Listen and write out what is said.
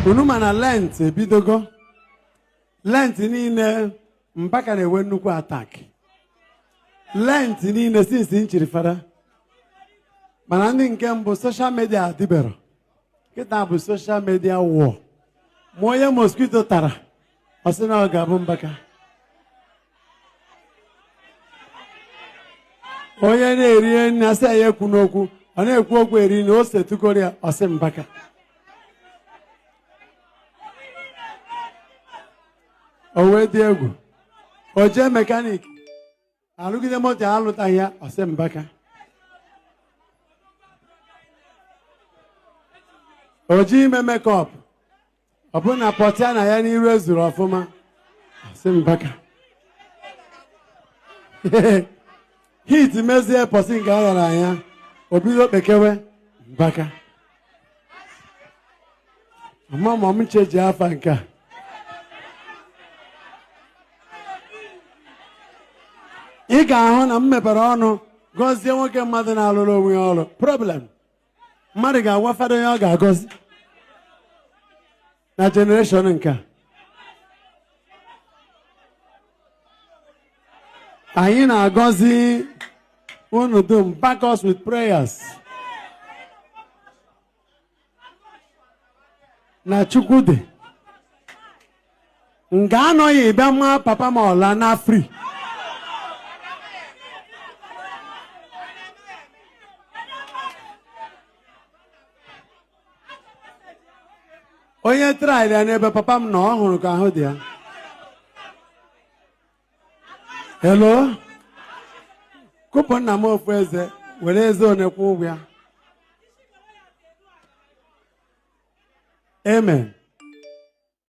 Unumana Lent bidogo. Lent niile Mbaka na-enwe nnukwu attack. Lent niile since nchiri fada. Mana ndị nke mbụ social media adịbero. Kita bụ social media war. Ma onye mosquito tara, ọ sị na ọ ga-abụ Mbaka. Onye na-eri nri asị ya ekwu n'okwu, ọ na-ekwu okwu eri na ose tụkọrọ ya, ọ sị Mbaka. O wee dị egwu. O jee mekanik. Alụgide moto alụtaghị ya, ọ sị Mbaka. O ji ime makeup. Ọ bụ na pọtịa na ya n'iru ezuru ọfụma. Ọ sị Mbaka. Hit mezie pọsị nke aghara anya. O bido kpekewe Mbaka. Ọmụmụ m cheji afa nke a. Ị ga-ahụ na m mepere ọnụ gọzie nwoke mmadụ na-alụrụ onwe ya ọrụ. Problem. Mmadụ ga-agwa fada onye ọ ga-agọzi na generation nke a. Anyị na-agọzi unu dum. Back us with prayers. Na Chukwu dị. Nga anọghị bịa mma papa ma ọla na free. Onye trial ya n'ebe papa m nọ ọhụrụ ka ahụ dị ya. Hello? Kụpụ nna m ofu eze, were eze one kwụ ụgwọ ya. Amen.